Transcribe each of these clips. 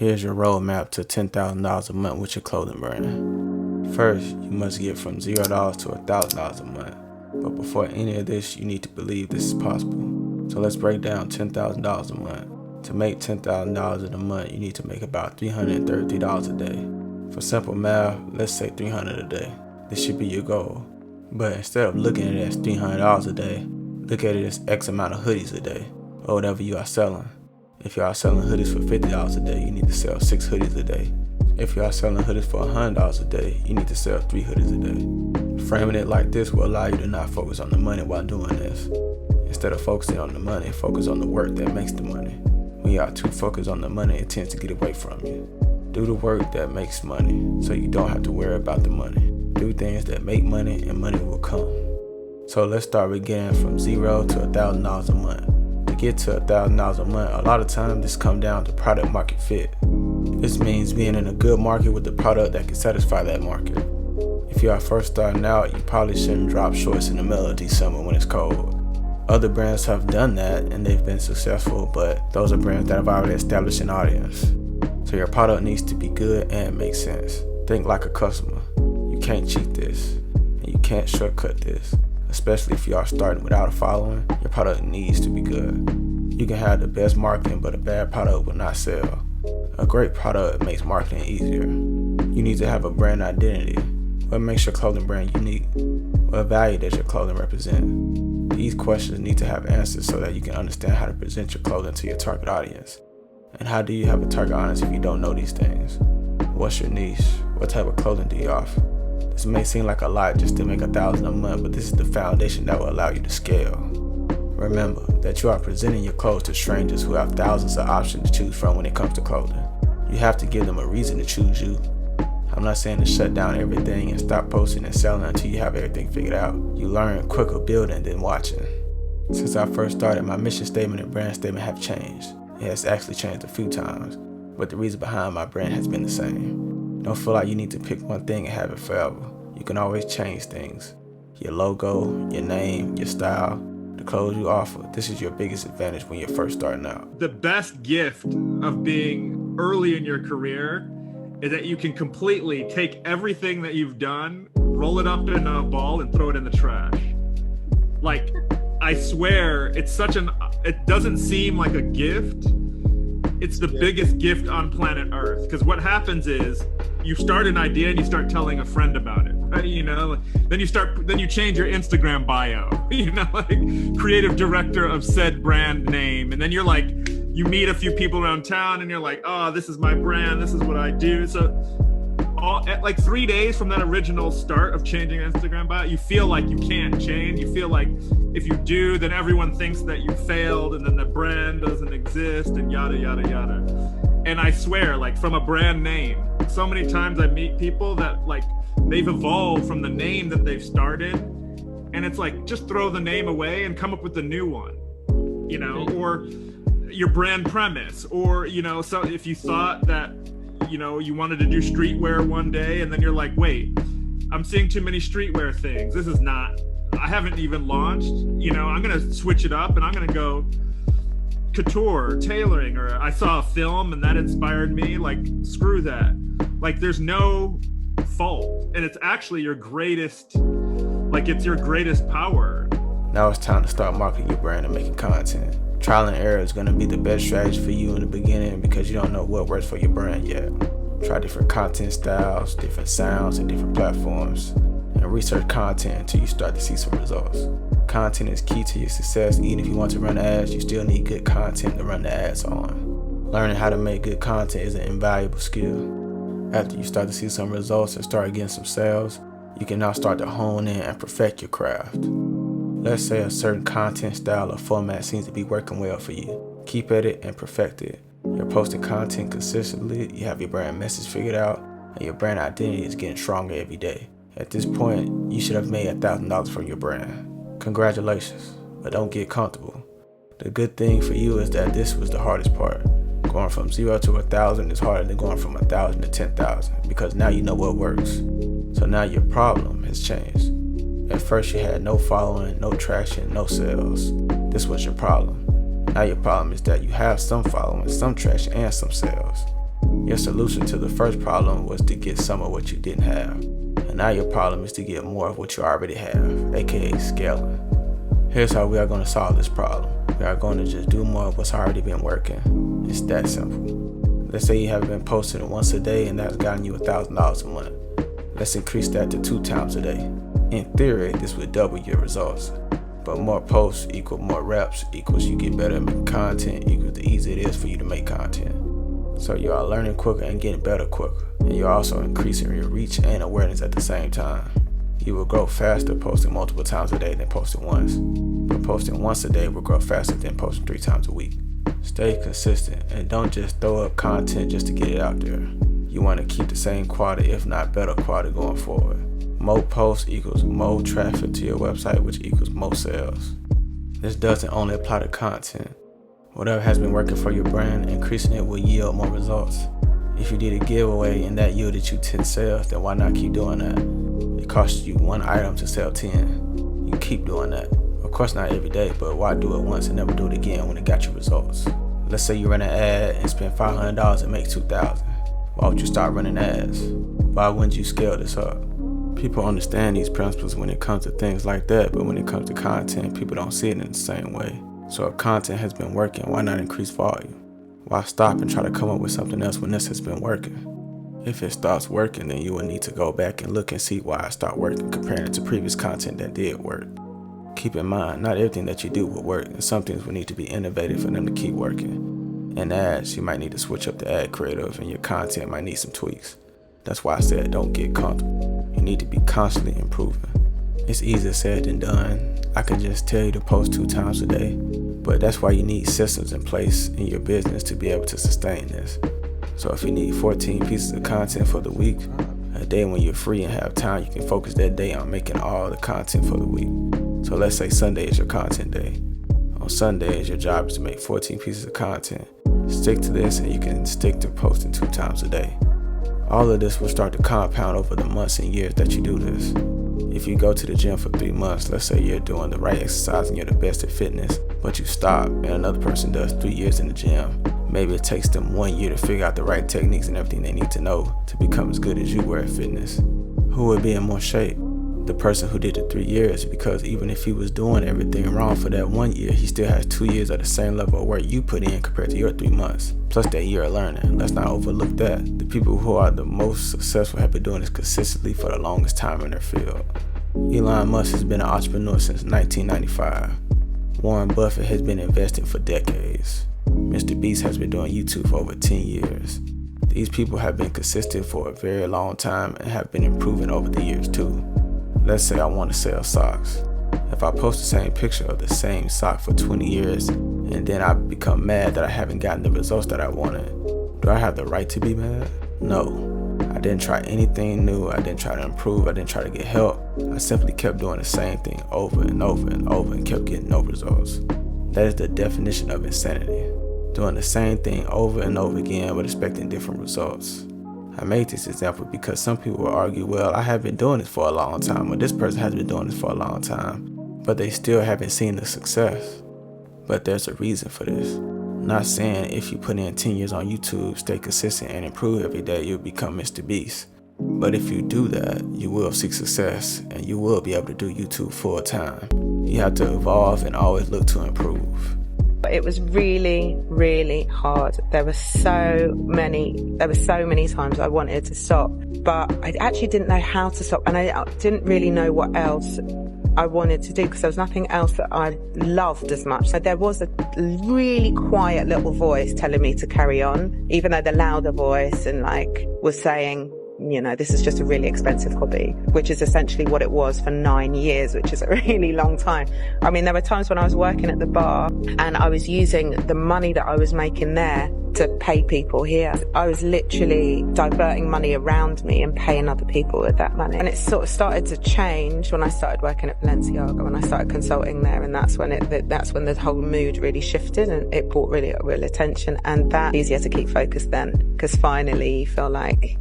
Here's your roadmap to $10,000 a month with your clothing brand. First, you must get from $0 to $1,000 a month. But before any of this, you need to believe this is possible. So let's break down $10,000 a month. To make $10,000 in a month, you need to make about $333 a day. For simple math, let's say $300 a day. This should be your goal. But instead of looking at it as $300 a day, look at it as X amount of hoodies a day, or whatever you are selling. If you are selling hoodies for $50 a day, you need to sell 6 hoodies a day. If you are selling hoodies for $100 a day, you need to sell 3 hoodies a day. Framing it like this will allow you to not focus on the money while doing this. Instead of focusing on the money, focus on the work that makes the money. When you are too focused on the money, it tends to get away from you. Do the work that makes money, so you don't have to worry about the money. Do things that make money, and money will come. So let's start with getting from $0 to $1,000 a month. To get to $1,000 a month, a lot of times this comes down to product market fit. This means being in a good market with the product that can satisfy that market. If you are first starting out, you probably shouldn't drop shorts in the middle of December when it's cold. Other brands have done that and they've been successful, but those are brands that have already established an audience. So your product needs to be good and make sense. Think like a customer. You can't cheat this, and you can't shortcut this. Especially if you are starting without a following, your product needs to be good. You can have the best marketing, but a bad product will not sell. A great product makes marketing easier. You need to have a brand identity. What makes your clothing brand unique? What value does your clothing represent? These questions need to have answers so that you can understand how to present your clothing to your target audience. And how do you have a target audience if you don't know these things? What's your niche? What type of clothing do you offer? This may seem like a lot just to make $1,000 a month, but this is the foundation that will allow you to scale. Remember that you are presenting your clothes to strangers who have thousands of options to choose from when it comes to clothing. You have to give them a reason to choose you. I'm not saying to shut down everything and stop posting and selling until you have everything figured out. You learn quicker building than watching. Since I first started, my mission statement and brand statement have changed. It has actually changed a few times, but the reason behind my brand has been the same. Don't feel like you need to pick one thing and have it forever. You can always change things. Your logo, your name, your style, the clothes you offer. This is your biggest advantage when you're first starting out. The best gift of being early in your career is that you can completely take everything that you've done, roll it up in a ball and throw it in the trash. Like, I swear, it doesn't seem like a gift. It's the biggest gift on planet Earth. Because what happens is you start an idea and you start telling a friend about it, right? Then you change your Instagram bio, like creative director of said brand name. And then you're like, you meet a few people around town and you're like, oh, this is my brand. This is what I do. So at like 3 days from that original start of changing Instagram bio, you feel like you can't change. You feel like if you do, then everyone thinks that you failed and then the brand doesn't exist and yada, yada, yada. And I swear, like from a brand name, so many times I meet people that like they've evolved from the name that they've started. And it's like, just throw the name away and come up with a new one, or your brand premise, or, so if you thought that, you wanted to do streetwear one day and then you're like, wait, I'm seeing too many streetwear things. I haven't even launched, I'm going to switch it up and I'm going to go couture, tailoring, or I saw a film and that inspired me. Like, screw that. Like, there's no fault. And it's actually your greatest power. Now it's time to start marketing your brand and making content. Trial and error is going to be the best strategy for you in the beginning because you don't know what works for your brand yet. Try different content styles, different sounds, and different platforms, and research content until you start to see some results. Content is key to your success. Even if you want to run ads, you still need good content to run the ads on. Learning how to make good content is an invaluable skill. After you start to see some results and start getting some sales, you can now start to hone in and perfect your craft. Let's say a certain content style or format seems to be working well for you. Keep at it and perfect it. You're posting content consistently, you have your brand message figured out, and your brand identity is getting stronger every day. At this point, you should have made $1,000 from your brand. Congratulations, but don't get comfortable. The good thing for you is that this was the hardest part. Going from 0 to 1,000 is harder than going from 1,000 to 10,000 because now you know what works. So now your problem has changed. At first you had no following, no traction, no sales. This was your problem. Now your problem is that you have some following, some traction, and some sales. Your solution to the first problem was to get some of what you didn't have. And now your problem is to get more of what you already have, aka scaling. Here's how we are going to solve this problem. We are going to just do more of what's already been working. It's that simple. Let's say you have been posting once a day and that's gotten you $1,000 a month. Let's increase that to 2 times a day. In theory, this would double your results. But more posts equal more reps equals you get better at making content equals the easier it is for you to make content. So you are learning quicker and getting better quicker. And you're also increasing your reach and awareness at the same time. You will grow faster posting multiple times a day than posting once. But posting once a day will grow faster than posting 3 times a week. Stay consistent and don't just throw up content just to get it out there. You want to keep the same quality, if not better quality, going forward. More posts equals more traffic to your website, which equals more sales. This doesn't only apply to content. Whatever has been working for your brand, increasing it will yield more results. If you did a giveaway and that yielded you 10 sales, then why not keep doing that? It costs you 1 item to sell 10. You keep doing that. Of course not every day, but why do it once and never do it again when it got you results? Let's say you run an ad and spend $500 and make $2,000. Why would you start running ads? Why wouldn't you scale this up? People understand these principles when it comes to things like that, but when it comes to content, people don't see it in the same way. So if content has been working, why not increase volume? Why stop and try to come up with something else when this has been working? If it stops working, then you will need to go back and look and see why it stopped working, comparing it to previous content that did work. Keep in mind, not everything that you do will work, and some things will need to be innovative for them to keep working. In ads, you might need to switch up the ad creative, and your content might need some tweaks. That's why I said don't get comfortable. You need to be constantly improving. It's easier said than done. I could just tell you to post 2 times a day, but that's why you need systems in place in your business to be able to sustain this. So if you need 14 pieces of content for the week, a day when you're free and have time, you can focus that day on making all the content for the week. So let's say Sunday is your content day. On Sundays, your job is to make 14 pieces of content. Stick to this and you can stick to posting 2 times a day. All of this will start to compound over the months and years that you do this. If you go to the gym for 3 months, let's say you're doing the right exercise and you're the best at fitness, but you stop and another person does 3 years in the gym. Maybe it takes them 1 year to figure out the right techniques and everything they need to know to become as good as you were at fitness. Who would be in more shape? The person who did the 3 years, because even if he was doing everything wrong for that 1 year, he still has 2 years of the same level of work you put in compared to your 3 months. Plus that year of learning. Let's not overlook that. The people who are the most successful have been doing this consistently for the longest time in their field. Elon Musk has been an entrepreneur since 1995. Warren Buffett has been investing for decades. Mr. Beast has been doing YouTube for over 10 years. These people have been consistent for a very long time and have been improving over the years too. Let's say I want to sell socks. If I post the same picture of the same sock for 20 years and then I become mad that I haven't gotten the results that I wanted, do I have the right to be mad? No. I didn't try anything new. I didn't try to improve. I didn't try to get help. I simply kept doing the same thing over and over and over and kept getting no results. That is the definition of insanity. Doing the same thing over and over again but expecting different results. I made this example because some people will argue, well, I have been doing this for a long time, or this person has been doing this for a long time, but they still haven't seen the success. But there's a reason for this. I'm not saying if you put in 10 years on YouTube, stay consistent and improve every day, you'll become Mr. Beast. But if you do that, you will seek success and you will be able to do YouTube full time. You have to evolve and always look to improve. It was really, really hard. There were so many times I wanted to stop, but I actually didn't know how to stop, and I didn't really know what else I wanted to do because there was nothing else that I loved as much. So there was a really quiet little voice telling me to carry on, even though the louder voice and was saying, you know, this is just a really expensive hobby, which is essentially what it was for 9 years, which is a really long time. I mean, there were times when I was working at the bar and I was using the money that I was making there to pay people here. I was literally diverting money around me and paying other people with that money. And it sort of started to change when I started working at Balenciaga, when I started consulting there, and that's when the whole mood really shifted and it brought really real attention. And that's easier to keep focused then, because finally you feel like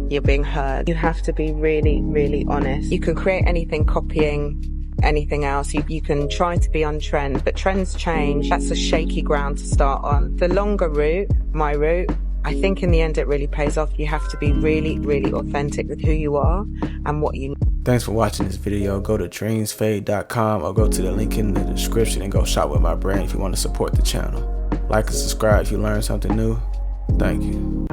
you're being heard. You have to be really, really honest. You can create anything copying anything else. You can try to be on trend, but trends change. That's a shaky ground to start on. The longer route, my route, I think in the end it really pays off. You have to be really, really authentic with who you are and what you need. Thanks for watching this video. Go to dreamsfade.com or go to the link in the description and go shop with my brand if you want to support the channel. Like and subscribe if you learned something new. Thank you.